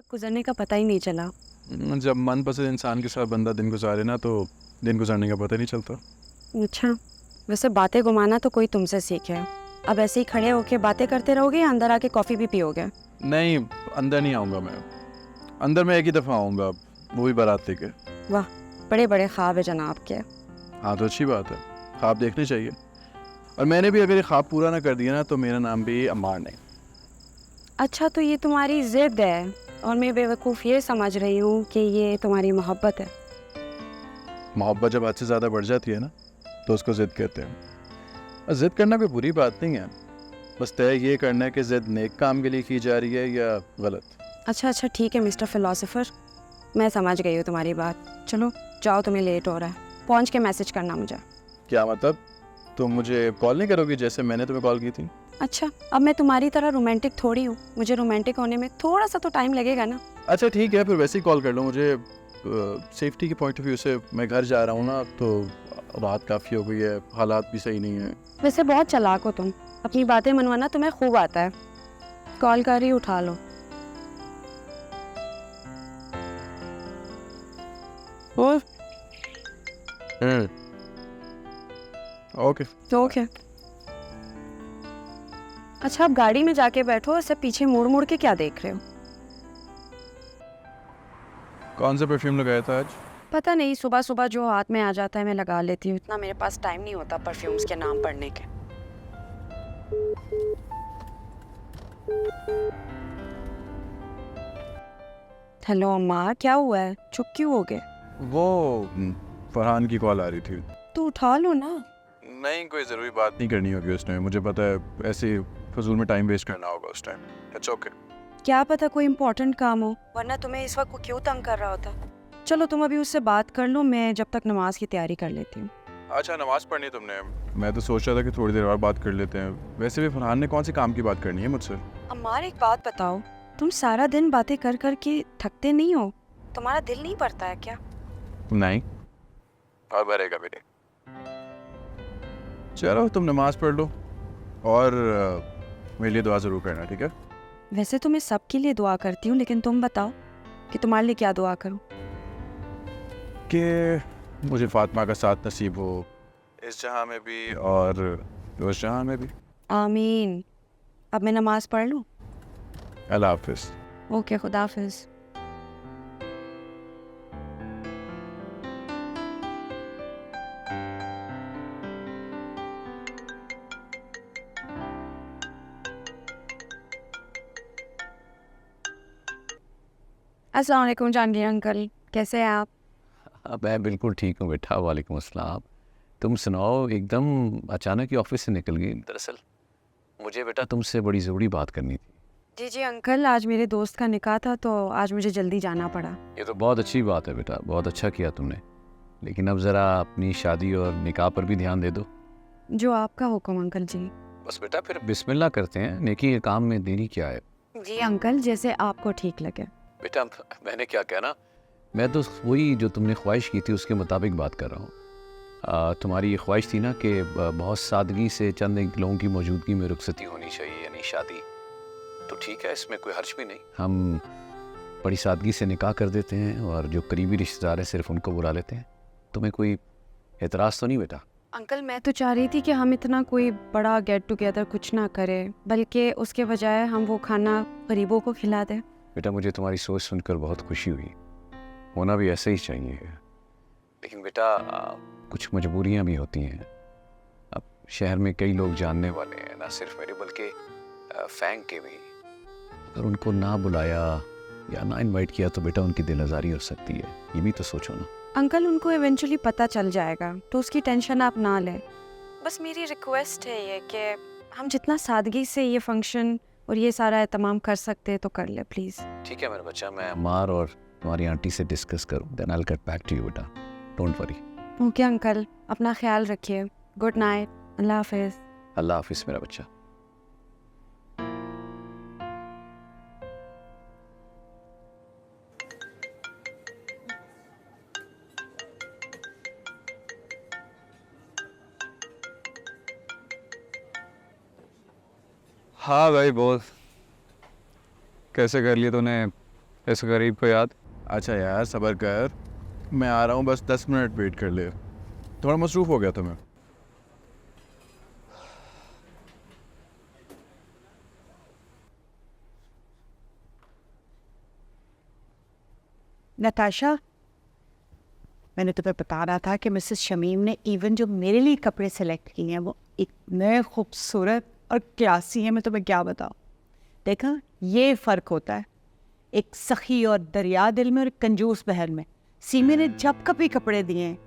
गुजरने का पता ही नहीं चला। जब मनपसंद इंसान के साथ बंदा दिन गुजारे ना तो दिन गुजरने का पता नहीं चलता। अच्छा, वैसे बातें घुमाना तो कोई तुमसे सीखे। अब ऐसे ही खड़े होके बातें करते रहोगे या अंदर आके कॉफ़ी भी पियोगे? नहीं, अंदर नहीं आऊँगा मैं। अंदर मैं एक ही दफ़ा आऊँगा, वो भी बारात लेके। वाह, बड़े बड़े ख्वाब है जनाब के। हाँ तो अच्छी बात है, ख्वाब देखने चाहिए। और मैंने भी अगर ये ख्वाब पूरा ना कर दिया ना तो मेरा नाम भी अम्मार नहीं। अच्छा, तो ये तुम्हारी ज़िद है और मैं बेवकूफ़ ये समझ रही हूँ कि ये तुम्हारी मोहब्बत है। मोहब्बत जब हद से ज़्यादा बढ़ जाती है ना तो उसको ज़िद कहते हैं। और ज़िद करना कोई बुरी बात नहीं है, बस तय ये करना है कि ज़िद नेक काम के लिए की जा रही है या गलत। अच्छा अच्छा, ठीक है मिस्टर फ़िलोसोफ़र, मैं समझ गई हूँ तुम्हारी बात। चलो जाओ, तुम्हें लेट हो रहा है, पहुँच के मैसेज करना मुझे। क्या मतलब, तुम मुझे कॉल नहीं करोगी जैसे मैंने तुम्हें कॉल की थी? अच्छा, अब मैं तुम्हारी तरह रोमांटिक थोड़ी हूँ, मुझे रोमांटिक होने में थोड़ा सा तो टाइम लगेगा ना। अच्छा ठीक है, फिर वैसे ही कॉल कर लो मुझे। सेफ्टी के पॉइंट ऑफ व्यू से मैं घर जा रहा हूँ ना, तो रात काफ़ी हो गई है, हालात भी सही नहीं है। वैसे बहुत चालाक हो तुम, अपनी बातें मनवाना तुम्हें खूब आता है। कॉल कर रही, उठा लो। और ओके। ओके। अच्छा, अब गाड़ी में जाके बैठो, ऐसे पीछे मुड़ मुड़ के क्या देख रहे हो? कौन सा परफ्यूम लगाया था आज? पता नहीं, सुबह सुबह जो हाथ में आ जाता है मैं लगा लेती हूँ, इतना मेरे पास टाइम नहीं होता परफ्यूम्स के नाम पढ़ने के। हेलो अम्मा, क्या हुआ है, चुप क्यों हो गए? वो फरहान की कॉल आ रही थी। तो उठा लो ना। नहीं, कोई ज़रूरी बात नहीं करनी होगी उसने, मुझे पता है ऐसे ही फजूल में टाइम वेस्ट करना होगा उस टाइम। It's okay. क्या पता कोई इम्पोर्टेंट काम हो, वरना तुम्हें इस वक्त वो क्यों तंग कर रहा होता। चलो तुम अभी उससे बात कर लो, मैं जब तक नमाज की तैयारी कर लेती हूँ। अच्छा, नमाज़ पढ़नी तुमने? मैं तो सोच रहा था कि थोड़ी देर और बात कर लेते हैं। वैसे भी फरहान ने कौन से काम की बात करनी है मुझसे? अम्मार, एक बात बताओ, तुम सारा दिन बातें कर कर के थकते नहीं हो? तुम्हारा दिल नहीं पड़ता है क्या? नहीं, और भरेगा भी नहीं। चलो तुम नमाज पढ़ लो और मेरे लिए दुआ ज़रूर करना, ठीक है? वैसे तो मैं सबके लिए दुआ करती हूँ, लेकिन तुम बताओ कि तुम्हारे लिए क्या दुआ करूँ? कि मुझे फातिमा का साथ नसीब हो इस जहां में भी और उस जहां में भी। आमीन। अब मैं नमाज पढ़ लूँ? अल्लाह हाफिज़। ओके, खुदा हाफिज़। अस्सलाम वालेकुम जहांगीर अंकल, कैसे हैं आप? मैं बिल्कुल ठीक हूँ बेटा। वालेकुम अस्सलाम। तुम सुनाओ, एकदम अचानक ही ऑफिस से निकल गई। दरअसल मुझे बेटा तुमसे बड़ी ज़रूरी बात करनी थी। जी जी अंकल, आज मेरे दोस्त का निकाह था तो आज मुझे जल्दी जाना पड़ा। ये तो बहुत अच्छी बात है बेटा, बहुत अच्छा किया तुमने। लेकिन अब ज़रा अपनी शादी और निकाह पर भी ध्यान दे दो। जो आपका हुक्म अंकल जी। बस बेटा फिर बिस्मिल्लाह करते हैं, नेकी के काम में देरी क्या है। जी अंकल, जैसे आपको ठीक लगे। बेटा मैंने क्या कहना, मैं तो वही जो तुमने ख्वाहिश की थी उसके मुताबिक बात कर रहा हूँ। तुम्हारी ये ख्वाहिश थी ना कि बहुत सादगी से चंद एक लोगों की मौजूदगी में रुखसती होनी चाहिए, यानी शादी। तो ठीक है, इसमें कोई हर्ज भी नहीं। हम बड़ी सादगी से निकाह कर देते हैं और जो करीबी रिश्तेदार हैं सिर्फ उनको बुला लेते हैं। तुम्हें कोई एतराज़ तो नहीं बेटा? अंकल, मैं तो चाह रही थी कि हम इतना कोई बड़ा गेट टुगेदर कुछ ना करें, बल्कि उसके बजाय हम वो खाना गरीबों को खिला दें। बेटा मुझे तुम्हारी सोच सुनकर बहुत खुशी हुई, होना भी ऐसे ही चाहिए। लेकिन बेटा कुछ मजबूरियां भी होती हैं। अब शहर में कई लोग जानने वाले हैं, ना सिर्फ मेरे बल्कि फैंग के भी। अगर उनको ना बुलाया या ना इनवाइट किया तो बेटा उनकी दिल आज़ारी हो सकती है, ये भी तो सोचो ना। अंकल, उनको इवेंचुअली पता चल जाएगा, तो उसकी टेंशन आप ना लें। बस मेरी रिक्वेस्ट है ये कि हम जितना सादगी से ये फंक्शन और ये सारा एहतमाम कर सकते हैं तो कर ले प्लीज़। ठीक है मेरा बच्चा, मैं अम्मार और तुम्हारी आंटी से डिस्कस करूँ, then I will get back to you बेटा, डोंट वरी। ओके अंकल, अपना ख्याल रखिए। गुड नाइट, अल्लाह हाफिज़। अल्लाह हाफिज़ मेरा बच्चा। हाँ भाई बोल, कैसे कर लिए तूने इस गरीब को याद। अच्छा यार सब्र कर, मैं आ रहा हूँ, बस 10 मिनट वेट कर ले, थोड़ा मसरूफ़ हो गया था मैं। नताशा, मैंने तुम्हें बता रहा था कि मिसेस शमीम ने इवन जो मेरे लिए कपड़े सेलेक्ट किए हैं वो इतने खूबसूरत और क्लासी हैं, मैं तुम्हें क्या बताऊँ। देखा, ये फ़र्क होता है एक सखी और दरिया दिल में और एक कंजूस बहन में। सीमे ने जब कभी कपड़े दिए,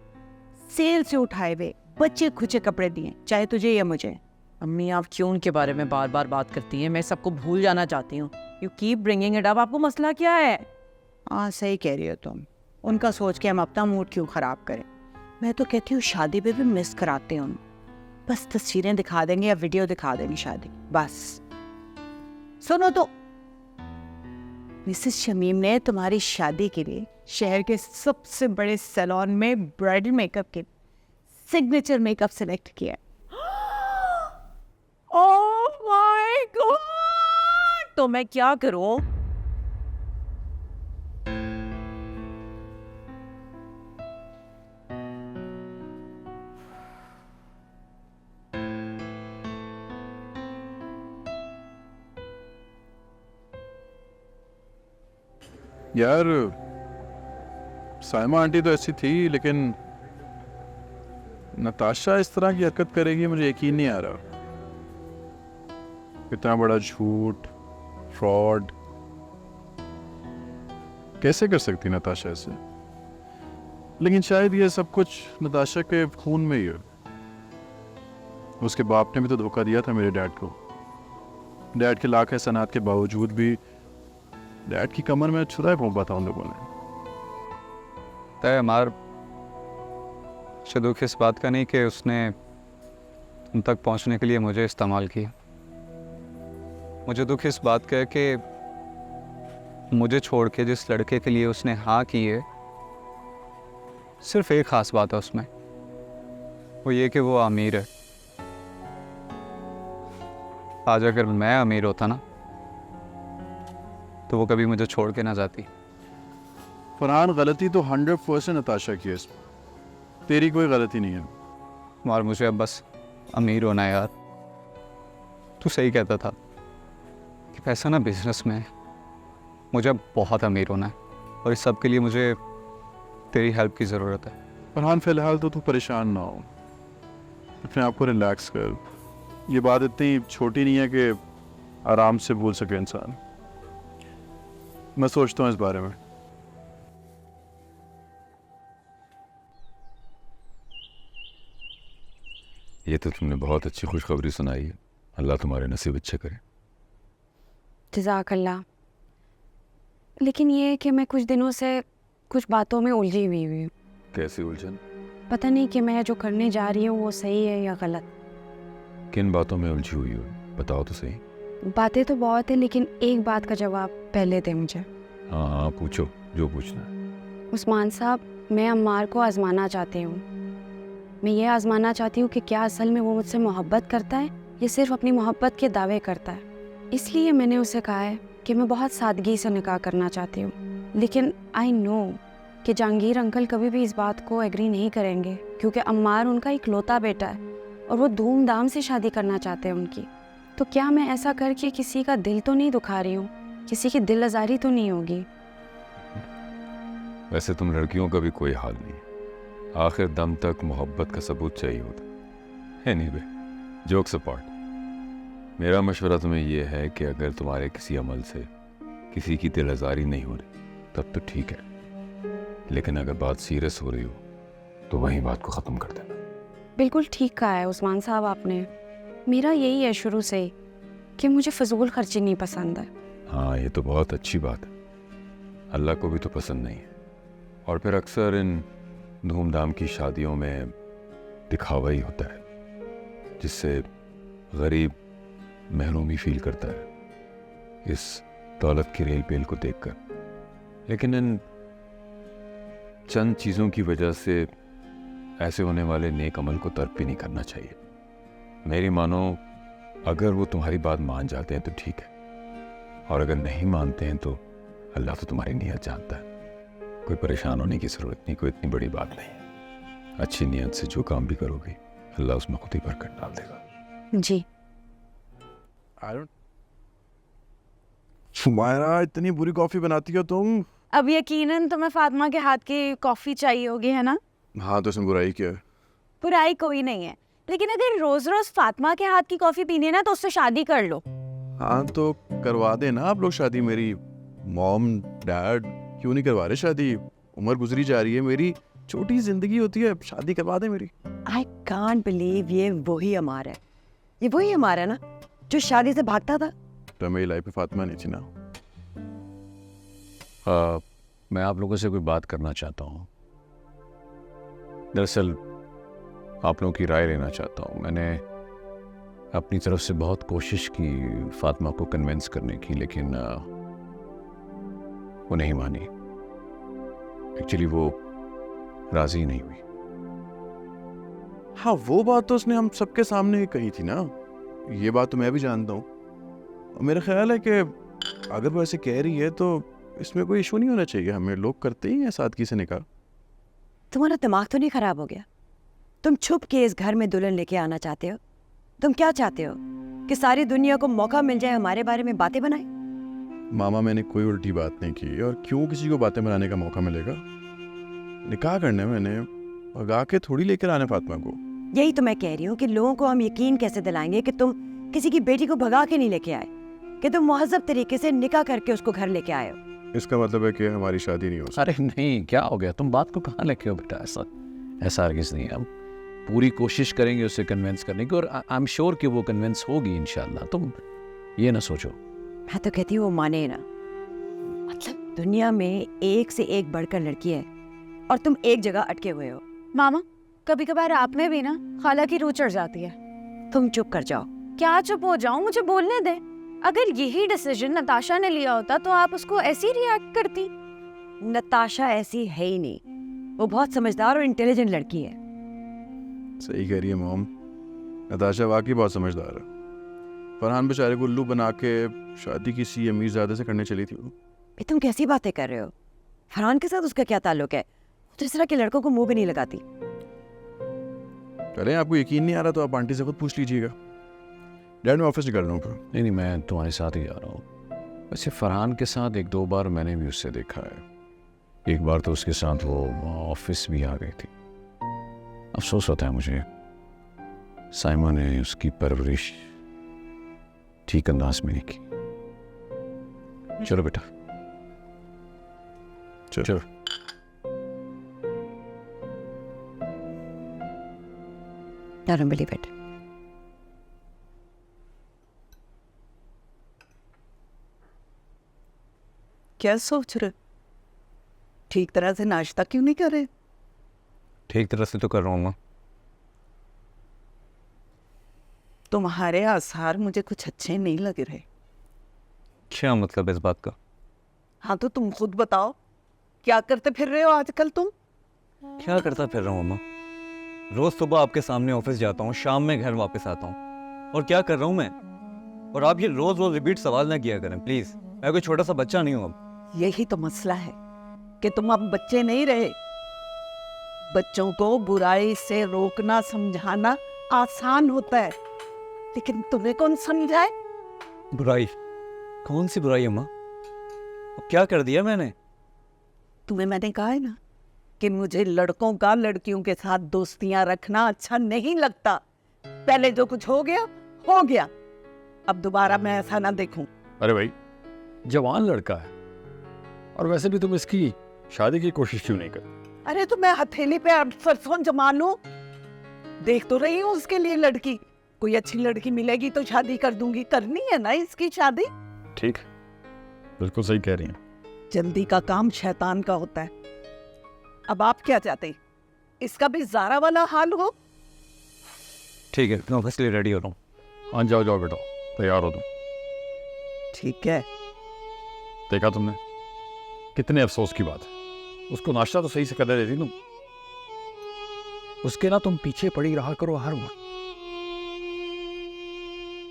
सेल से उठाए हुए बच्चे खुचे कपड़े दिए, चाहे तुझे या मुझे। अम्मी आप क्यों उनके बारे में बार बार बात करती हैं? मैं सबको भूल जाना चाहती हूँ। You keep bringing it up. आपको मसला क्या है? हाँ सही कह रही हो तुम, उनका सोच के हम अपना मूड क्यों ख़राब करें। मैं तो कहती हूँ शादी पे भी मिस कराते हैं उन, बस तस्वीरें दिखा देंगे या वीडियो दिखा देंगे शादी, बस। सुनो तो, मिसेस शमीम ने तुम्हारी शादी के लिए शहर के सबसे बड़े सैलून में ब्राइडल मेकअप के सिग्नेचर मेकअप सेलेक्ट किया है। Oh my God! तो मैं क्या करूं? यार साइमा आंटी तो ऐसी थी, लेकिन नताशा इस तरह की हरकत करेगी मुझे यकीन नहीं आ रहा। इतना बड़ा झूठ, फ्रॉड कैसे कर सकती नताशा ऐसे? लेकिन शायद ये सब कुछ नताशा के खून में ही है। उसके बाप ने भी तो धोखा दिया था मेरे डैड को। डैड के लाख एहसानात के बावजूद भी डैड की कमर में छुरा घोंपा था उन लोगों ने। तय हमार से दुख इस बात का नहीं कि उसने तुम तक पहुंचने के लिए मुझे इस्तेमाल किया। मुझे दुख इस बात का है कि मुझे छोड़ के जिस लड़के के लिए उसने हाँ की है, सिर्फ एक ख़ास बात है उसमें, वो ये कि वो अमीर है। आज अगर मैं अमीर होता ना तो वो कभी मुझे छोड़ के ना जाती। फरहान, गलती तो 100% नताशा की है इसमें, तेरी कोई गलती नहीं है। और मुझे अब बस अमीर होना है यार। तू सही कहता था कि पैसा ना बिजनेस में है। मुझे अब बहुत अमीर होना है और इस सब के लिए मुझे तेरी हेल्प की ज़रूरत है। फरहान फिलहाल तो तू परेशान ना हो, अपने आप को रिलैक्स कर। ये बात इतनी छोटी नहीं है कि आराम से भूल सके इंसान। मैं सोचता हूँ इस बारे में। ये तो तुमने बहुत अच्छी खुशखबरी सुनाई है। अल्लाह तुम्हारे नसीब अच्छे करे। जज़ाकल्लाह। लेकिन ये है कि मैं कुछ दिनों से कुछ बातों में उलझी हुई हूँ। कैसी उलझन? पता नहीं कि मैं जो करने जा रही हूँ वो सही है या गलत। किन बातों में उलझी हुई हो, बताओ तो सही। बातें तो बहुत है, लेकिन एक बात का जवाब पहले दे मुझे। हाँ हाँ पूछो जो पूछना है। उस्मान साहब, मैं अम्मार को आजमाना चाहती हूँ। मैं ये आजमाना चाहती हूँ कि क्या असल में वो मुझसे मोहब्बत करता है या सिर्फ अपनी मोहब्बत के दावे करता है। इसलिए मैंने उसे कहा है कि मैं बहुत सादगी से निकाह करना चाहती हूँ। लेकिन आई नो कि जहांगीर अंकल कभी भी इस बात को एग्री नहीं करेंगे, क्योंकि अम्मार उनका इकलौता बेटा है और वो धूमधाम से शादी करना चाहते हैं उनकी। तो क्या मैं ऐसा करके किसी का दिल तो नहीं दुखा रही हूँ? किसी की दिल आज़ारी तो नहीं होगी? वैसे तुम लड़कियों का भी कोई हाल नहीं, आखिर दम तक मोहब्बत का सबूत चाहिए होता। एनीवे, जोक्स अपार्ट, मेरा मशवरा तुम्हें यह है कि अगर तुम्हारे किसी अमल से किसी की दिल आज़ारी नहीं हो रही तब तो ठीक है, लेकिन अगर बात सीरियस हो रही हो तो वहीं बात को ख़त्म कर देना। बिल्कुल ठीक कहा है उस्मान साहब आपने। मेरा यही है शुरू से ही कि मुझे फजूल खर्ची नहीं पसंद है। हाँ, ये तो बहुत अच्छी बात है। अल्लाह को भी तो पसंद नहीं है। और फिर अक्सर इन धूमधाम की शादियों में दिखावा ही होता है, जिससे गरीब महरूमी फील करता है इस दौलत की रेल पेल को देखकर। लेकिन इन चंद चीज़ों की वजह से ऐसे होने वाले नेक अमल को तर्क भी नहीं करना चाहिए। मेरी मानो, अगर वो तुम्हारी बात मान जाते हैं तो ठीक है, और अगर नहीं मानते हैं तो अल्लाह तो तुम्हारी नीयत जानता है, कोई परेशान होने की ज़रूरत नहीं, कोई इतनी बड़ी बात नहीं है। अच्छी नीयत से जो काम भी करोगी अल्लाह उसमें खुद ही बरकत डाल देगा। जी। शुमायरा, इतनी बुरी कॉफी बनाती हो तुम। अब यकीनन तुम्हें फातिमा के हाथ की कॉफ़ी चाहिए होगी, है ना? हाँ, तो इसमें बुराई क्या है? बुराई कोई नहीं है, लेकिन अगर रोज रोज फातिमा के हाथ की कॉफ़ी पीनी है ना तो उससे शादी कर लो। हाँ, तो करवा देना आप लोग शादी। मेरी मॉम डैड क्यों नहीं करवा रहे शादी? उम्र गुजरी जा रही है, मेरी छोटी जिंदगी होती है, शादी करवा दे मेरी। आई कांट बिलीव ये वही अमार है, ये वही अमार है ना जो शादी से भागता था। तो मेरी लाइफ में फातिमा नहीं थी ना। मैं आप लोगों से कोई बात करना चाहता हूँ। दरअसल आप लोगों की राय लेना चाहता हूँ। मैंने अपनी तरफ से बहुत कोशिश की फातिमा को कन्विंस करने की, लेकिन वो नहीं मानी। एक्चुअली वो राजी नहीं हुई। हाँ, वो बात तो उसने हम सबके सामने कही थी ना, ये बात तो मैं भी जानता हूँ। मेरा ख्याल है कि अगर वो ऐसे कह रही है तो इसमें कोई इशू नहीं होना चाहिए। हमें लोग करते ही हैं सादगी से निकाह। तुम्हारा दिमाग तो नहीं खराब हो गया? तुम छुप के इस घर में दुल्हन लेके आना चाहते हो? तुम क्या चाहते हो कि सारी दुनिया को मौका मिल जाए हमारे बारे में बातें बनाए? मामा, मैंने कोई उल्टी बात नहीं की, और क्यों किसी को बातें बनाने का मौका मिलेगा? निकाह करना है मैंने, भगा के थोड़ी लेकर आने फातिमा को। यही तो मैं कह रही हूँ कि लोगों को हम यकीन कैसे दिलाएंगे कि तुम किसी की बेटी को भगा के नहीं लेके आए, कि तुम मुहज़्ज़ब तरीके से निकाह करके उसको घर लेके आए हो। इसका मतलब है कि हमारी शादी नहीं हो सकती। अरे नहीं, क्या हो गया? तुम बात को कहाँ लेके हो बेटा? ऐसा हरगिज़ नहीं है। हम पूरी कोशिश करेंगे उसे कन्विंस करने की, और आई एम श्योर कि वो कन्विंस होगी इंशाल्लाह। तुम ये ना सोचो। मैं तो कहती हूँ वो माने ना। मतलब दुनिया में एक से एक बढ़कर लड़की है और तुम एक जगह अटके हुए हो। मामा, कभी कभार आप में भी ना खाला की रूह चढ़ जाती है। तुम चुप कर जाओ। क्या चुप हो जाऊं? मुझे बोलने दे। अगर यही डिसीजन नताशा ने लिया होता तो आप उसको ऐसे ही रिएक्ट करती। नताशा ऐसी है ही नहीं, वो बहुत समझदार और इंटेलिजेंट लड़की है। सही कह रही है मॉम, नताशा वाकई बहुत समझदार है। फरहान बेचारे को उल्लू बना के शादी किसी अमीरजादे से करने चली थी वो। ये तुम कैसी बातें कर रहे हो? फरहान के साथ उसका क्या ताल्लुक है? वो तो इस तरह के लड़कों को मुंह भी नहीं लगाती। चलें, आपको यकीन नहीं आ रहा तो आप आंटी से खुद पूछ लीजिएगा। डैड, मैं ऑफिस निकल रहा हूँ फिर। नहीं, मैं तुम्हारे साथ ही जा रहा हूँ। वैसे फरहान के साथ एक दो बार मैंने भी उससे देखा है। एक बार तो उसके साथ वो ऑफिस भी आ गई थी। अफसोस होता है मुझे, साइमा ने उसकी परवरिश ठीक अंदाज में नहीं की। चलो बेटा, चलो। I don't believe it. क्या सोच रहे? ठीक तरह से नाश्ता क्यों नहीं कर रहे? ठीक तरह से तो कर रहा हूँ माँ। तुम्हारे आसार मुझे कुछ अच्छे नहीं लग रहे। क्या मतलब इस बात का? हाँ तो तुम खुद बताओ, क्या करते फिर रहे हो आजकल तुम? क्या करता फिर रहा हूँ माँ? रोज सुबह आपके सामने ऑफिस जाता हूँ, शाम में घर वापस आता हूँ, और क्या कर रहा हूँ मैं? और आप ये रोज रोज रिपीट सवाल ना किया करें प्लीज। मैं कोई छोटा सा बच्चा नहीं हूँ अब। यही तो मसला है कि तुम अब बच्चे नहीं रहे। बच्चों को बुराई से रोकना समझाना आसान होता है, लेकिन तुम्हें कौन समझाए? बुराई? कौन सी बुराई है माँ? अब क्या कर दिया मैंने? तुम्हें मैंने कहा है ना कि मुझे लड़कों का लड़कियों के साथ दोस्तियां रखना अच्छा नहीं लगता। पहले जो कुछ हो गया, अब दोबारा मैं ऐसा ना देखूं। अरे भाई, जवान लड़का है, और वैसे भी तुम इसकी शादी की कोशिश क्यों नहीं करती? अरे तो मैं हथेली पे सरसों जमा लूं? देख तो रही हूँ उसके लिए लड़की। कोई अच्छी लड़की मिलेगी तो शादी कर दूंगी। करनी है ना इसकी शादी। ठीक, बिल्कुल सही कह रही हैं। जल्दी का काम शैतान का होता है। अब आप क्या चाहते? इसका भी ज़ारा वाला हाल हो? ठीक है, मैं ऑफिस के लिए रेडी हो रहा हूँ। हाँ, जाओ जाओ बेटा, तैयार हो तुम। ठीक है। देखा तुमने, कितने अफसोस की बात है। उसको नाश्ता तो सही से कर देती तुम। उसके ना तुम पीछे पड़ी रहा करो हर वक्त।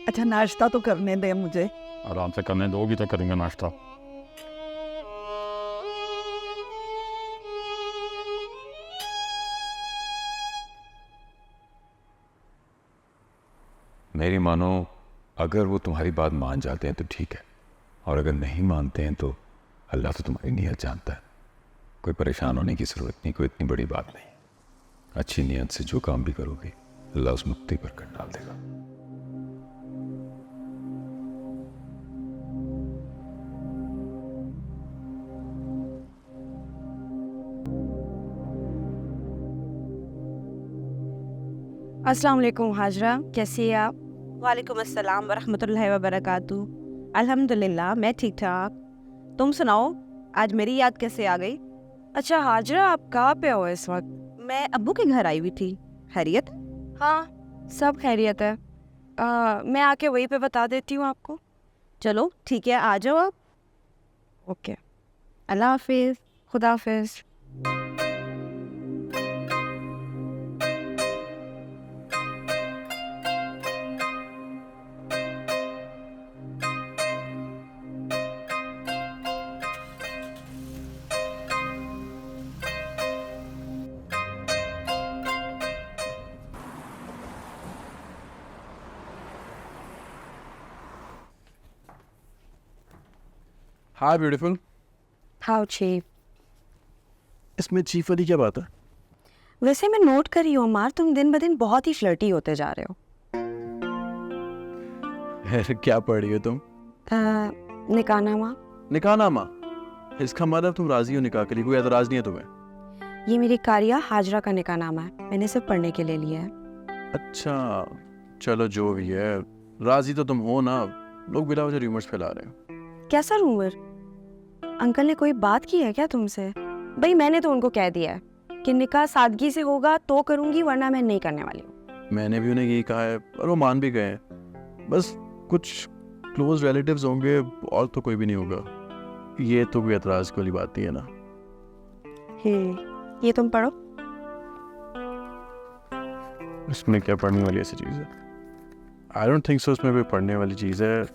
अच्छा नाश्ता तो करने दे मुझे। आराम से करने दोगी तो करेंगे नाश्ता। मेरी मानो, अगर वो तुम्हारी बात मान जाते हैं तो ठीक है, और अगर नहीं मानते हैं तो अल्लाह तो तुम्हारी नीयत जानता है। कोई परेशान होने की ज़रूरत नहीं, कोई इतनी बड़ी बात नहीं। अच्छी नीयत से जो काम भी करोगे अल्लाह उस मुक्ति पर कर डाल देगा। अस्सलाम वालेकुम हाजरा, कैसी है आप? वालेकुम अस्सलाम वरहमतुल्लाहि वबरकातुहू। अल्हम्दुलिल्लाह, मैं ठीक ठाक। तुम सुनाओ, आज मेरी याद कैसे आ गई? अच्छा हाजरा, आप कहाँ पे हो इस वक्त? मैं अब्बू के घर आई हुई थी। खैरियत? हाँ, सब खैरियत है। मैं आके वहीं पे बता देती हूँ आपको। चलो ठीक है, आ जाओ आप। ओके, अल्लाह हाफिज़, खुदा हाफिज़। हाँ ब्यूटीफुल। How chief. इसमें चीफ वाली क्या बात है? वैसे मैं नोट करी हूँ अमार, तुम दिन ब दिन बहुत ही फ्लर्टी होते जा रहे हो। क्या पढ़ रही हो तुम? निकाहनामा। निकाहनामा? इसका मतलब तुम राजी हो निकाह के लिए? कोई एतराज नहीं है तुम्हें? ये मेरी कारिया हाजरा का निकाहनामा है, मैंने सिर्फ पढ़ने के लिए लिया है। अच्छा चलो जो भी है, राजी तो तुम हो ना? लोग बिला वजह रूमर्स फैला रहे हो। कैसा रूमर? अंकल ने कोई बात की है क्या तुमसे? भाई मैंने तो उनको कह दिया है कि निकाह सादगी से होगा तो करूंगी, वरना मैं नहीं करने वाली हूँ। मैंने भी उन्हें यही कहा है और वो मान भी गए हैं। बस कुछ क्लोज रिलेटिव्स होंगे और तो कोई भी नहीं होगा। ये तो कोई एतराज वाली बात नहीं है ना? ये तुम पढ़ो। इसमें क्या पढ़ने वाली ऐसी चीज़ है? आई डोंट थिंक सो इसमें कोई पढ़ने वाली चीज़ है।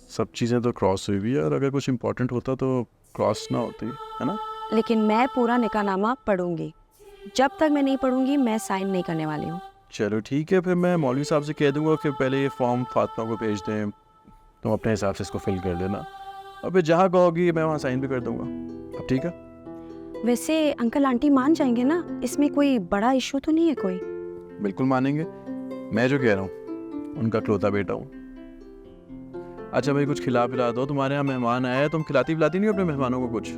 सब चीज़ें तो क्रॉस हुई हुई है, और अगर कुछ इंपॉर्टेंट होता तो क्रॉस ना होती, है ना? लेकिन मैं पूरा निकाहनामा पढ़ूंगी। जब तक मैं नहीं पढ़ूंगी मैं साइन नहीं करने वाली हूँ। चलो ठीक है, फिर मैं मौलवी साहब से कह दूंगा कि पहले ये फॉर्म फातिमा को भेज दें, तुम अपने हिसाब से इसको फिल कर देना, और फिर जहाँ कहोगी मैं वहाँ साइन भी कर दूंगा। अब ठीक है? वैसे अंकल आंटी मान जाएंगे ना? इसमें कोई बड़ा इशू तो नहीं है कोई? बिल्कुल मानेंगे, मैं जो कह रहा हूँ उनका इकलौता बेटा हूँ। अच्छा भाई, कुछ खिला पिला दो, तुम्हारे यहाँ मेहमान आए हैं, तुम खिलाती पिलाती नहीं हो अपने मेहमानों को कुछ?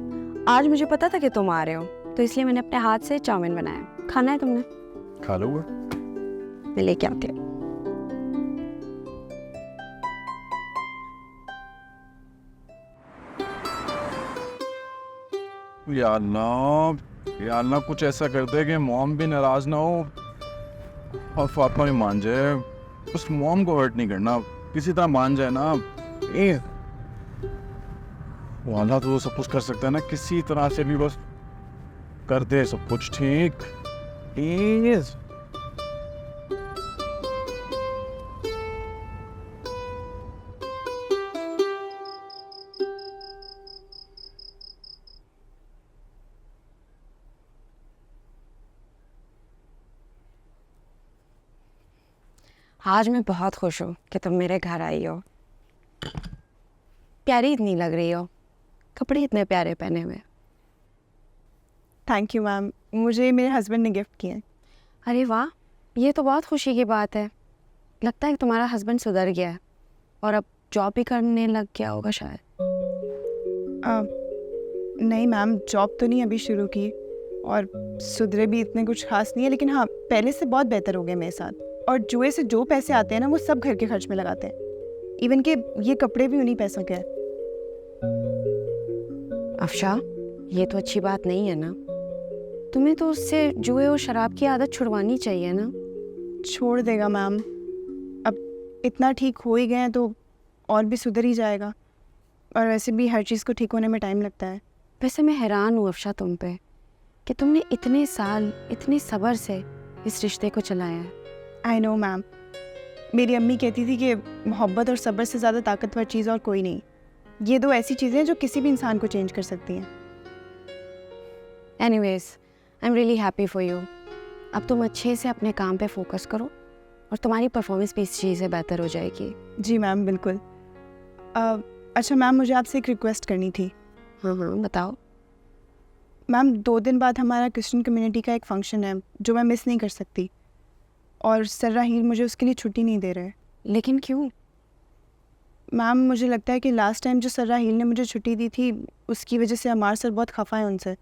आज मुझे पता था कि तुम आ रहे हो, तो इसलिए मैंने अपने हाथ से चाउमीन बनाया। खाना है तुमने? खा लो। मैं लेके आती हूँ। या अल्लाह कुछ ऐसा कर दे कि मॉम भी नाराज ना हो और फातिमा भी मान जाए। उस मॉम को हर्ट नहीं करना, किसी तरह मान जाए ना। वो अल्लाह तो सब कुछ कर सकता है ना, किसी तरह से भी बस कर दे सब कुछ ठीक। प्लीज। आज मैं बहुत खुश हूँ कि तुम मेरे घर आई हो। प्यारी इतनी लग रही हो, कपड़े इतने प्यारे पहने हुए। थैंक यू मैम, मुझे मेरे हस्बैंड ने गिफ्ट किए। अरे वाह, ये तो बहुत खुशी की बात है। लगता है कि तुम्हारा हस्बैंड सुधर गया है और अब जॉब भी करने लग गया होगा शायद। नहीं मैम, जॉब तो नहीं अभी शुरू की, और सुधरे भी इतने कुछ खास नहीं है, लेकिन हाँ पहले से बहुत बेहतर हो गया मेरे साथ। और जुए से जो पैसे आते हैं ना, वो सब घर के खर्च में लगाते हैं। इवन के ये कपड़े भी उन्हीं पैसों के हैं। अफशा, ये तो अच्छी बात नहीं है ना? तुम्हें तो उससे जुए और शराब की आदत छुड़वानी चाहिए ना? छोड़ देगा मैम, अब इतना ठीक हो ही गए हैं तो और भी सुधर ही जाएगा। और वैसे भी हर चीज़ को ठीक होने में टाइम लगता है। वैसे मैं हैरान हूँ अफशा तुम पे कि तुमने इतने साल इतने सब्र से इस रिश्ते को चलाया है। आई नो मैम, मेरी अम्मी कहती थी कि मोहब्बत और सब्र से ज़्यादा ताकतवर चीज़ और कोई नहीं। ये दो ऐसी चीज़ें हैं जो किसी भी इंसान को चेंज कर सकती हैं। Anyways, I am really happy for you. अब तुम अच्छे से अपने काम पे फोकस करो और तुम्हारी परफॉर्मेंस भी इस चीज़ से बेहतर हो जाएगी। जी मैम, बिल्कुल। अच्छा मैम, मुझे आपसे एक रिक्वेस्ट करनी थी। हाँ हाँ, बताओ। मैम 2 दिन बाद हमारा क्रिश्चियन कम्युनिटी का एक फ़ंक्शन है जो मैं मिस नहीं कर सकती, और सर राहील मुझे उसके लिए छुट्टी नहीं दे रहे। लेकिन क्यों? मैम मुझे लगता है कि लास्ट टाइम जो सर राहील ने मुझे छुट्टी दी थी उसकी वजह से अमार सर बहुत खफा है उनसे।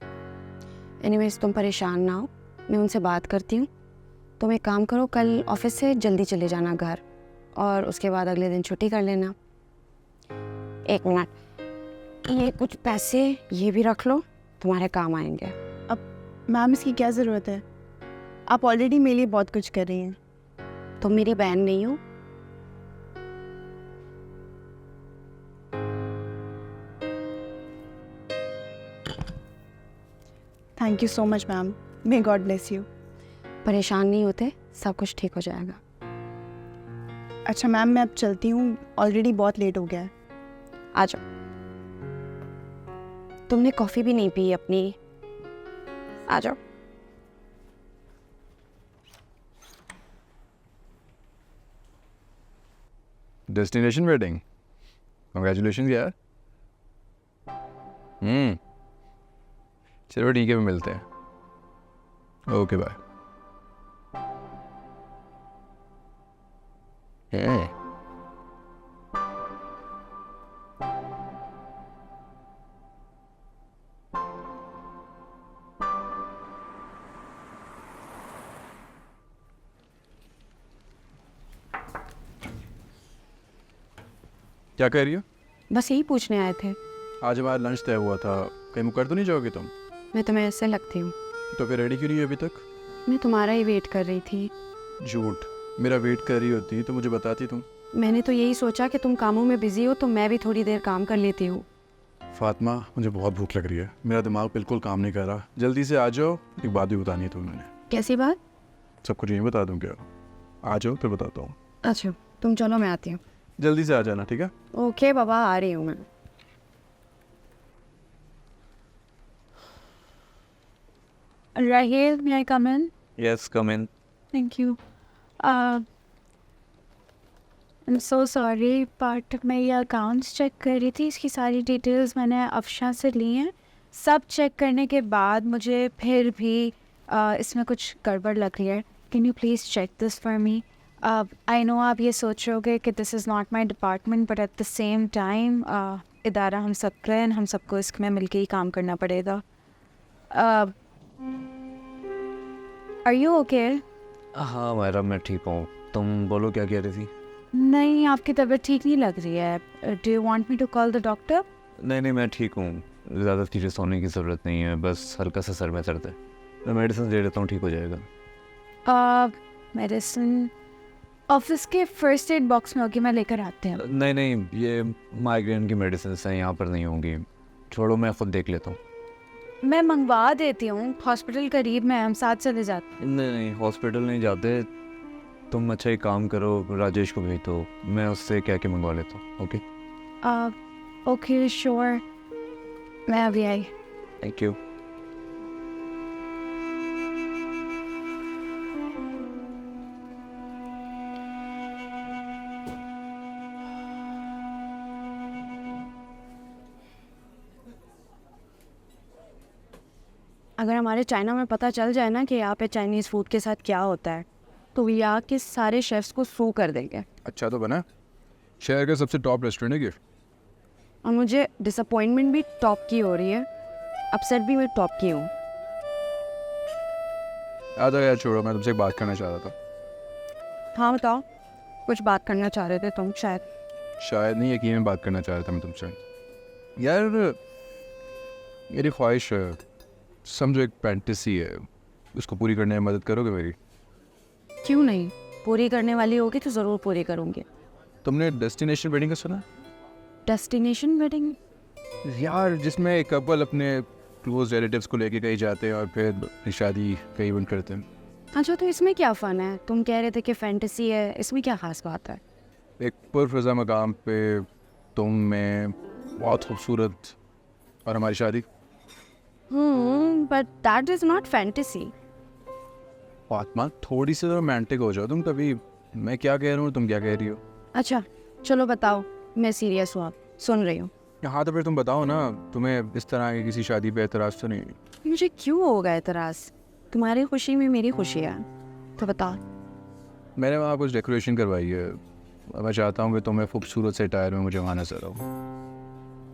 एनीवेज, तुम परेशान ना हो, मैं उनसे बात करती हूँ। तुम एक काम करो, कल ऑफिस से जल्दी चले जाना घर, और उसके बाद अगले दिन छुट्टी कर लेना। एक मिनट, ये कुछ पैसे ये भी रख लो, तुम्हारे काम आएंगे। मैम इसकी क्या ज़रूरत है? आप ऑलरेडी मेरे लिए बहुत कुछ कर रही हैं। तुम मेरी बहन नहीं हो? Thank you so much ma'am, may God bless you. परेशान नहीं होते, सब कुछ ठीक हो जाएगा। अच्छा मैम, मैं अब चलती हूँ, ऑलरेडी बहुत लेट हो गया है। आ जाओ। तुमने कॉफ़ी भी नहीं पी अपनी, आ जाओ। डेस्टिनेशन वेडिंग, कंग्रेचुलेशन यार। चलो ठीक है, मिलते हैं। Okay bye. क्या कह रही हो? बस यही पूछने आए थे। आज हमारा लंच तय हुआ था, कहीं मुकर तो नहीं जाओगे तुम? मैं तुम्हें ऐसे लगती हूँ? तो फिर रेडी क्यों नहीं हुई अभी तक? मैं तुम्हारा ही वेट कर रही थी। झूठ, मेरा वेट कर रही होती तो मुझे बताती तुम। मैंने तो यही सोचा कि तुम कामों में बिजी हो तो मैं भी थोड़ी देर काम कर लेती हूँ। फातिमा, मुझे बहुत भूख लग रही है, मेरा दिमाग बिल्कुल काम नहीं कर रहा। जल्दी से आ जाओ, एक बात भी बतानी है तुम्हें मैंने। कैसी बात? सब कुछ यहीं बता दूँ क्या? आ जाओ फिर बताता हूँ। अच्छा तुम चलो, मैं आती हूँ। जल्दी से आ जाना, ठीक है? ओके बाबा, आ रही हूँ मैं। Raheel, may I come in? Yes, come in. Thank you. I'm so sorry, but मैं ये अकाउंट्स चेक कर रही थी, इसकी सारी डिटेल्स मैंने अफशा से ली हैं। सब चेक करने के बाद मुझे फिर भी इसमें कुछ गड़बड़ लग रही है। Can you please check this for me? I know आप ये सोच रहे होगे कि this is not my department, but at the same time इदारा हम सबका है, हम सबको इसमें मिलके ही काम करना पड़ेगा। Are you okay? हाँ मैडम, मैं ठीक हूँ। तुम बोलो, क्या कह रही थी? नहीं, आपकी तबीयत ठीक नहीं लग रही है। Do you want me to call the doctor? नहीं नहीं, मैं ठीक हूँ। ज़्यादा सीरियस होने की ज़रूरत नहीं है, बस हल्का सा सर में दर्द है। मैं मेडिसिन दे देता हूँ, ठीक हो जाएगा। मेडिसिन ऑफिस के फर्स्ट एड बॉक्स में होगी, मैं लेकर आते हैं। नहीं नहीं, ये माइग्रेन की मेडिसिन हैं, यहाँ पर नहीं होंगी। छोड़ो, मैं खुद देख लेता हूँ। मैं मंगवा देती हूँ, हॉस्पिटल करीब में है, हम साथ चले जाते हैं। नहीं नहीं, हॉस्पिटल नहीं जाते। तुम अच्छा ही काम करो, राजेश को भेज दो, मैं उससे कह के मंगवा लेता हूँ। ओके ओके श्योर, मैं अभी आई। Thank you. अगर हमारे चाइना में पता चल जाए ना कि यहाँ पे चाइनीज़ फूड के साथ क्या होता है, तो यहाँ के सारे शेफ्स को सू कर देंगे। अच्छा तो बना, शहर का सबसे टॉप रेस्टोरेंट है गिफ्ट। और मुझे डिसअपॉइंटमेंट भी टॉप की हो रही है, अपसेट भी मैं टॉप की हूँ। आ जाओ यार, छोड़ो, मैं तुमसे एक बात करना चाह रहा था। हाँ बताओ, कुछ बात करना चाह रहे थे तुम शायद। शायद नहीं, यकीन में बात करना चाह रहा था मैं तुमसे। यार मेरी ख्वाहिश है, समझो एक फैंटेसी है, उसको पूरी करने में मदद करोगे मेरी? क्यों नहीं, पूरी करने वाली होगी तो ज़रूर पूरी करूँगी। तुमने डेस्टिनेशन वेडिंग का सुना? Destination wedding? यार जिसमें एक कपल अपने क्लोज रिलेटिव्स को लेके कहीं जाते हैं और फिर अपनी शादी कहीं इवेंट करते हैं। अच्छा तो इसमें क्या फ़न है? तुम कह रहे थे कि फैंटेसी है, इसमें क्या ख़ास बात है? एक पुरफ़िज़ा मकाम पे तुम, मैं, बहुत खूबसूरत, और हमारी शादी। But that is not fantasy. Fatima, थोड़ी सी रोमांटिक हो जाओ तुम कभी। मैं क्या कह रहा हूँ, तुम क्या कह रही हो? अच्छा चलो बताओ, मैं सीरियस हूँ, आप सुन रही हूँ। हाँ तो फिर तुम बताओ ना, तुम्हें इस तरह की किसी शादी पे एतराज़ तो नहीं? मुझे क्यों होगा एतराज़? तुम्हारी खुशी में मेरी खुशी है, तो बताओ। मैंने वहाँ कुछ डेकोरेशन करवाई है, मैं चाहता हूँ कि तुम्हें खूबसूरत से टायर में मुझे वहाँ नजर आओ।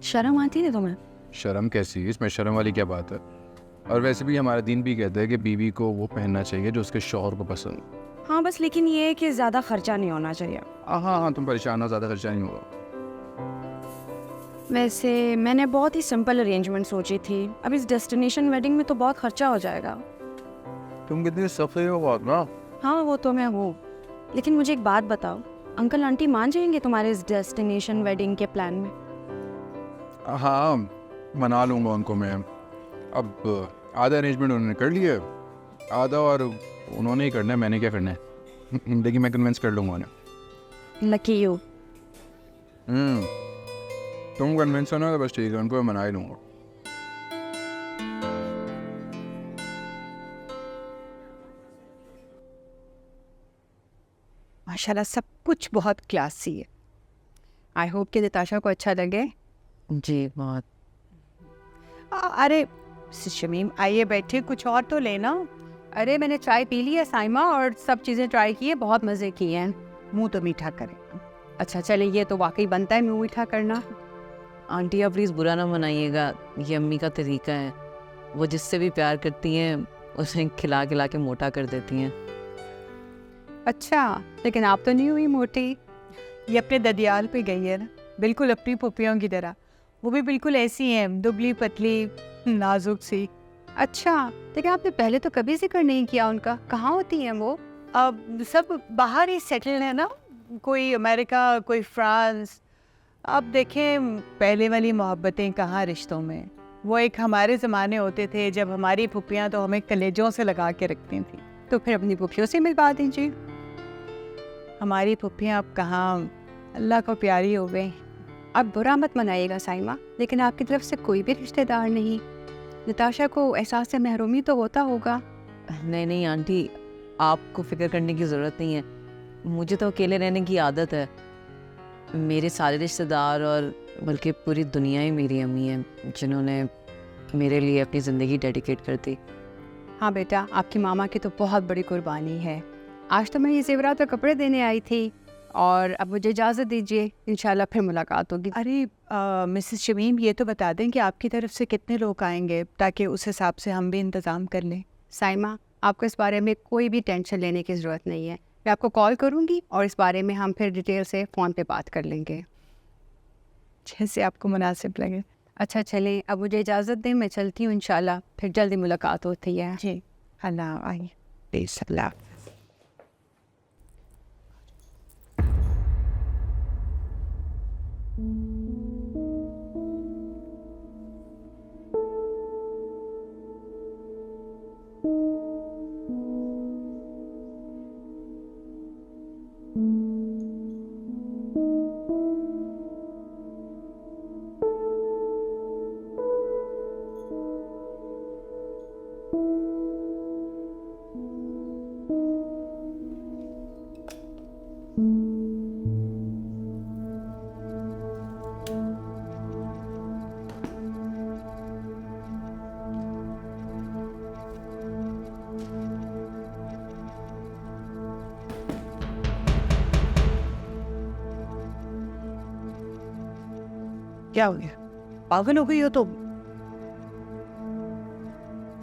शर्म आती है तुम्हें? शर्म कैसी, इसमें शर्म वाली क्या बात है? और वैसे भी हमारा दीन भी कहता है कि बीवी को वो पहनना चाहिए जो उसके शौहर को पसंद हो। हाँ बस लेकिन ये है कि ज़्यादा खर्चा नहीं होना चाहिए। हाँ हाँ तुम परेशान हो, ज़्यादा खर्चा नहीं होगा। वैसे मैंने बहुत ही सिंपल अरेंजमेंट सोची थी, अब इस डेस्टिनेशन वेडिंग में तो बहुत खर्चा हो जाएगा। तुम कितनी सफे हो बात ना। हाँ वो तो मैं हूँ, लेकिन मुझे एक बात बताओ, अंकल आंटी मान जाएंगे तुम्हारे इस डेस्टिनेशन वेडिंग के प्लान में? हाँ मना लूँगा उनको मैं। अब आधा अरेंजमेंट उन्होंने कर लिया, आधा और उन्होंने ही करना है, मैंने क्या करना है। लेकिन मैं कन्विंस कर लूँगा उन्हें। Lucky you. तुम कन्विंस हो ना तो बस ठीक है, उनको मैं मना ही लूँगा। माशाल्लाह सब कुछ बहुत क्लासी है। आई होप कि नताशा को अच्छा लगे। जी बहुत। अरे मिसेस शमीम आइए बैठे, कुछ और तो लेना। अरे मैंने चाय पी ली है साइमा, और सब चीज़ें ट्राई की है, बहुत मज़े किए हैं। मुंह तो मीठा करें। अच्छा चले, ये तो वाकई बनता है मुँह मीठा करना। आंटी आप प्लीज़ बुरा ना मनाइएगा, ये अम्मी का तरीका है। वो जिससे भी प्यार करती हैं उसे खिला खिला के मोटा कर देती हैं। अच्छा लेकिन आप तो नहीं हुई मोटी। ये अपने ददियाल पे गई है ना, बिल्कुल अपनी पुप्पियों की तरह। वो भी बिल्कुल ऐसी हैं, दुबली पतली नाजुक सी। अच्छा लेकिन आपने पहले तो कभी जिक्र नहीं किया उनका, कहाँ होती हैं वो? अब सब बाहर ही सेटल है ना, कोई अमेरिका कोई फ्रांस। अब देखें पहले वाली मोहब्बतें कहाँ रिश्तों में। वो एक हमारे ज़माने होते थे जब हमारी पुप्पियाँ तो हमें कलेजों से लगा के रखती थी। तो फिर अपनी पुप्पियों से मिलवा दीजिए। हमारी पुप्पियाँ अब कहाँ अल्लाह को प्यारी हो गई। अब बुरा मत मनाइएगा साइमा, लेकिन आपकी तरफ से कोई भी रिश्तेदार नहीं। नताशा को एहसास महरूमी तो होता होगा। नहीं नहीं आंटी, आपको फिक्र करने की ज़रूरत नहीं है। मुझे तो अकेले रहने की आदत है। मेरे सारे रिश्तेदार और बल्कि पूरी दुनिया ही मेरी अम्मी है, जिन्होंने मेरे लिए अपनी ज़िंदगी डेडिकेट कर दी। हाँ बेटा, आपकी मामा की तो बहुत बड़ी कुर्बानी है। आज तो मैं ये ज़ेवरात और कपड़े देने आई थी, और अब मुझे इजाज़त दीजिए, इंशाल्लाह फिर मुलाकात होगी। अरे मिसेस शमीम ये तो बता दें कि आपकी तरफ से कितने लोग आएंगे, ताकि उस हिसाब से हम भी इंतज़ाम कर लें। साइमा आपको इस बारे में कोई भी टेंशन लेने की ज़रूरत नहीं है। मैं आपको कॉल करूँगी और इस बारे में हम फिर डिटेल से फ़ोन पे बात कर लेंगे, जैसे आपको मुनासिब लगे। अच्छा चलें, अब मुझे इजाज़त दें, मैं चलती हूँ। इंशाल्लाह फिर जल्दी मुलाकात होती है। जी अल्लाह आइए प्लीज़ अल्लाह। क्या हो गया, पागल हो गई हो तुम?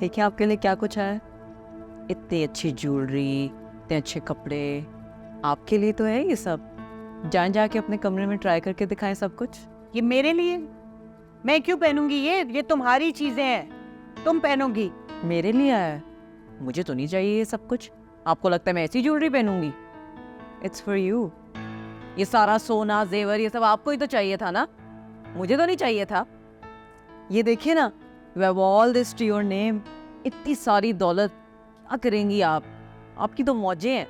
देखिए आपके लिए क्या कुछ है। इतनी अच्छी ज्वेलरी, इतने अच्छे कपड़े, आपके लिए तो है ये सब। जाके अपने कमरे में ट्राई करके दिखाएं सब कुछ। ये मेरे लिए? मैं क्यों पहनूंगी? ये तुम्हारी चीजें हैं, तुम पहनोगी। मेरे लिए है, मुझे तो नहीं चाहिए ये सब कुछ। आपको लगता है मैं ऐसी ज्वेलरी पहनूंगी? It's for you. ये सारा सोना जेवर ये सब आपको ही तो चाहिए था ना, मुझे तो नहीं चाहिए था। ये देखिए ना, we have all this to your name. इतनी सारी दौलत क्या करेंगी आप? आपकी तो मौजें हैं।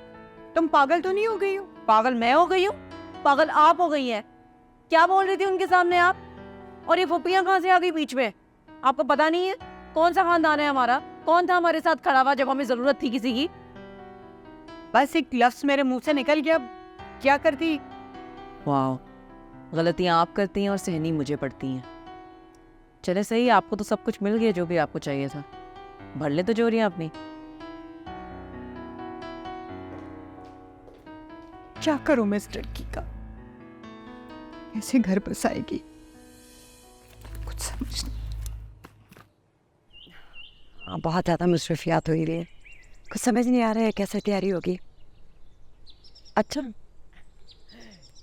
तुम पागल तो नहीं हो गई हो? पागल मैं हो गई हूँ? पागल आप हो गई हैं। क्या बोल रही थी उनके सामने आप? और ये फुप्पियाँ कहाँ से आ गई बीच में? आपको पता नहीं है कौन सा खानदान है हमारा? कौन था हमारे साथ खड़ा हुआ जब हमें जरूरत थी किसी की? बस एक लफ्ज मेरे मुंह से निकल गया, क्या करती। वाह, गलतियाँ आप करती हैं और सहनी मुझे पड़ती हैं। चले सही, आपको तो सब कुछ मिल गया जो भी आपको चाहिए था। भर ले तो जोरियाँ अपनी। क्या करूं मैं इस लड़की का, कैसे घर बसाएगी, कुछ समझ नहीं। हाँ, बहुत ज़्यादा मुसरफियात हो ही रही है, कुछ समझ नहीं आ रहा है कैसे तैयारी होगी। अच्छा,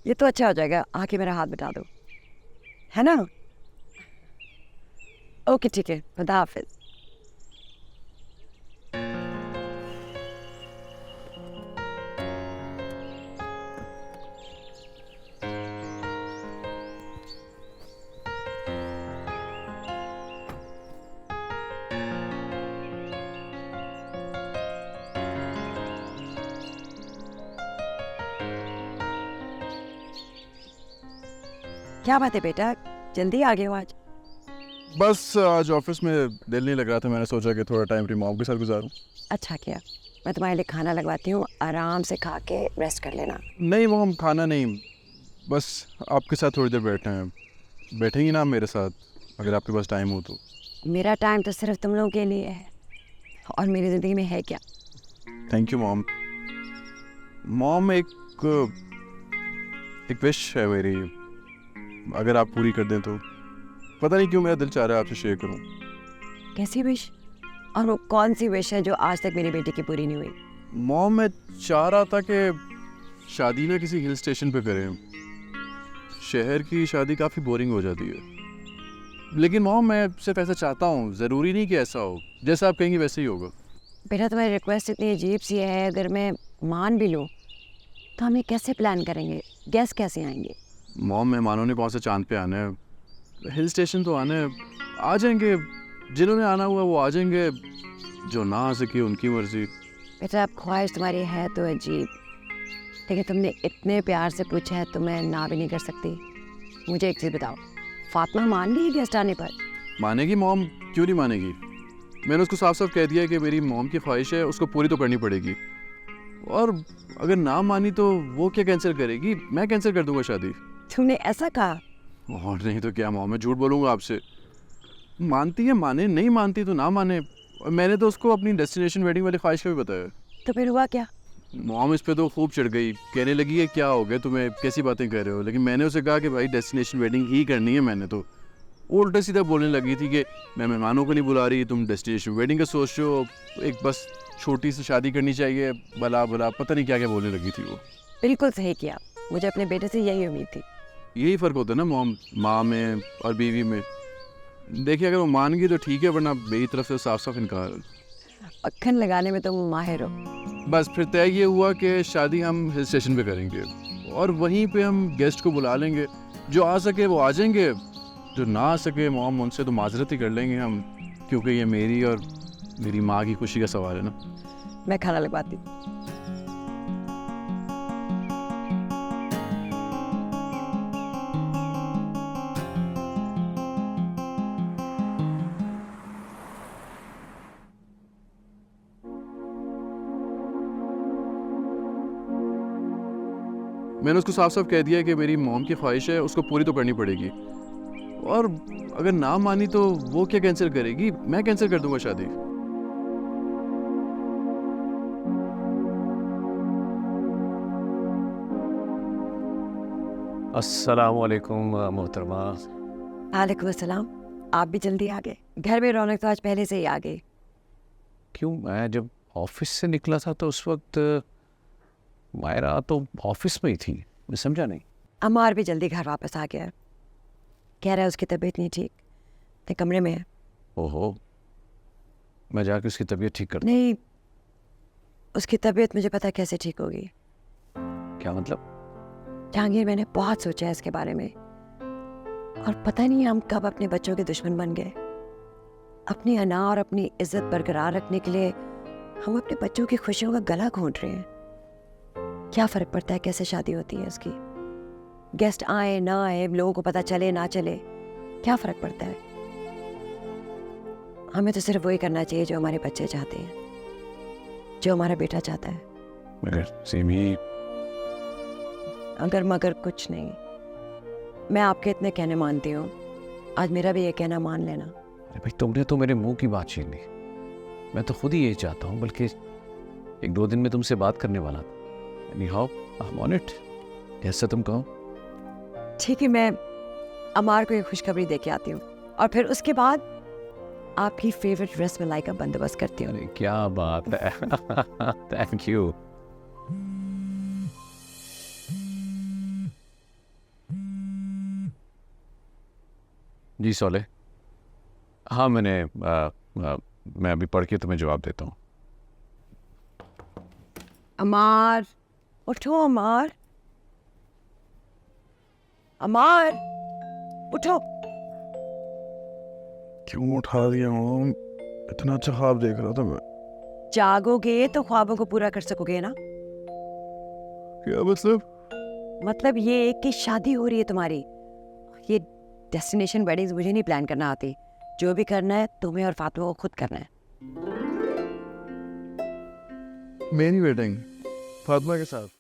ये तो अच्छा हो जाएगा, आके मेरा हाथ बता दो, है ना? ओके ठीक है, खुदा हाफिज। क्या बात है बेटा, जल्दी आ गए हो आज? बस आज ऑफिस में दिल नहीं लग रहा था, मैंने सोचा कि थोड़ा टाइम अपनी मॉम के साथ गुजारूं। अच्छा किया, मैं तुम्हारे लिए खाना लगवाती हूँ, आराम से खा के रेस्ट कर लेना। नहीं मॉम, खाना नहीं, बस आपके साथ थोड़ी देर बैठे हैं। बैठेंगी ना आप मेरे साथ, अगर आपके पास टाइम हो तो? मेरा टाइम तो सिर्फ तुम लोगों के लिए है, और मेरी ज़िंदगी में है क्या? Thank you mom. मॉम, एक विश है मेरी, अगर आप पूरी कर दें तो। पता नहीं क्यों मेरा दिल चाह रहा है आपसे शेयर करूं। कैसी विश? और वो कौन सी विश है जो आज तक मेरी बेटी की पूरी नहीं हुई? मॉम, मैं चाह रहा था कि शादी ना किसी हिल स्टेशन पे करें। शहर की शादी काफ़ी बोरिंग हो जाती है। लेकिन मॉम, मैं सिर्फ ऐसा चाहता हूँ, ज़रूरी नहीं कि ऐसा हो, जैसा आप कहेंगे वैसे ही होगा। बेटा, तुम्हारी रिक्वेस्ट इतनी अजीब सी है, अगर मैं मान भी लूँ तो हम ये कैसे प्लान करेंगे, गेस्ट कैसे आएंगे? मॉम, मेहमानों ने कौन सा चांद पे आना है, हिल स्टेशन तो आना है, आ जाएंगे। जिन्होंने आना हुआ वो आ जाएंगे, जो ना आ सके उनकी मर्जी। बेटा, अब ख्वाहिश तुम्हारी है तो अजीब, लेकिन तुमने इतने प्यार से पूछा है तो मैं ना भी नहीं कर सकती। मुझे एक चीज़ बताओ, फातिमा मान गई गेस्ट आने पर? मानेगी मॉम, क्यों नहीं मानेगी? मैंने उसको साफ साफ कह दिया है कि मेरी मॉम की ख्वाहिश है, उसको पूरी तो करनी पड़ेगी। और अगर ना मानी तो वो क्या कैंसिल करेगी? मैं कैंसिल कर दूंगा शादी। तुमने ऐसा कहा? और नहीं तो क्या मॉम, मैं झूठ बोलूँगा आपसे। मानती है माने, नहीं मानती तो ना माने। और मैंने तो उसको अपनी डेस्टिनेशन वेडिंग वाली ख्वाहिश का भी बताया। तो फिर हुआ क्या? मॉम इस पे तो खूब चिढ़ गई, कहने लगी है क्या हो गया तुम्हें, कैसी बातें कर रहे हो। लेकिन मैंने उसे कहा कि भाई डेस्टिनेशन वेडिंग ही करनी है। मैंने तो उल्टा सीधा बोलने लगी थी कि मैं मेहमानों को नहीं बुला रही, तुम डेस्टिनेशन वेडिंग का सोच रहे हो, एक बस छोटी सी शादी करनी चाहिए, भला भला पता नहीं क्या क्या बोलने लगी थी वो। बिल्कुल सही किया, मुझे अपने बेटे से यही उम्मीद थी। यही फ़र्क होता है ना मॉम, माँ में और बीवी में। देखिए, अगर वो मान गई तो ठीक है, वरना मेरी तरफ से साफ साफ इनकार। मक्खन लगाने में तुम माहिर हो। बस फिर तय ये हुआ कि शादी हम हिल स्टेशन पे करेंगे, और वहीं पे हम गेस्ट को बुला लेंगे। जो आ सके वो आ जाएंगे, जो ना आ सके मॉम उनसे तो माजरत ही कर लेंगे हम, क्योंकि ये मेरी और मेरी माँ की खुशी का सवाल है ना। मैं खाना लगवाती हूँ। मैंने उसको साफ साफ कह दिया कि मेरी मॉम की ख्वाहिश है, उसको पूरी तो करनी पड़ेगी। और अगर ना मानी तो वो क्या कैंसिल करेगी, मैं कैंसिल कर दूंगा शादी। अस्सलाम वालेकुम मोहतरमा। वालेकुम अस्सलाम, आप भी जल्दी आ गए। घर में रौनक तो आज पहले से ही आ गई। क्यों, मैं जब ऑफिस से निकला था तो उस वक्त मायरा तो ऑफिस में ही थी, मैं समझा नहीं। अमार भी जल्दी घर वापस आ गया, कह रहा है उसकी तबीयत नहीं ठीक, तो कमरे में है। ओहो, मैं जाके उसकी तबीयत ठीक कर दूं? नहीं, उसकी तबीयत मुझे पता कैसे ठीक होगी। क्या मतलब? जहांगीर, मैंने बहुत सोचा है इसके बारे में, और पता नहीं हम कब अपने बच्चों के दुश्मन बन गए। अपनी अना और अपनी इज्जत बरकरार रखने के लिए हम अपने बच्चों की खुशियों का गला घोंट रहे हैं। क्या फ़र्क पड़ता है कैसे शादी होती है इसकी? गेस्ट आए ना आए, लोगों को पता चले ना चले, क्या फ़र्क पड़ता है? हमें तो सिर्फ वही करना चाहिए जो हमारे बच्चे चाहते हैं, जो हमारा बेटा चाहता है। मगर सिमी, अगर मगर कुछ नहीं, मैं आपके इतने कहने मानती हूँ, आज मेरा भी ये कहना मान लेना। अरे भाई तुमने तो मेरे मुंह की बात छीन ली। मैं तो खुद ही यही चाहता हूँ, बल्कि 1-2 दिन में तुमसे बात करने वाला था। Anyhow, I am on it, जैसा तुम कहो। ठीक है, मैं अमार को एक खुशखबरी दे के आती हूँ और फिर उसके बाद आपकी फेवरेट रसमलाई का बंदोबस्त करती हूँ। अरे क्या बात है। Thank you. जी सोले, हाँ मैं अभी पढ़ के तुम्हें जवाब देता हूँ। अमार, उठो अमार, अमार उठो। क्यों उठा दिया मॉम? इतना अच्छा ख्वाब देख रहा था मैं। जागोगे तो ख्वाबों को पूरा कर सकोगे ना। क्या मतलब? मतलब ये कि शादी हो रही है तुम्हारी। ये डेस्टिनेशन वेडिंग्स मुझे नहीं प्लान करना आती। जो भी करना है तुम्हें और फातिमा को खुद करना है। मेरी वेडिंग फातिमा के साथ?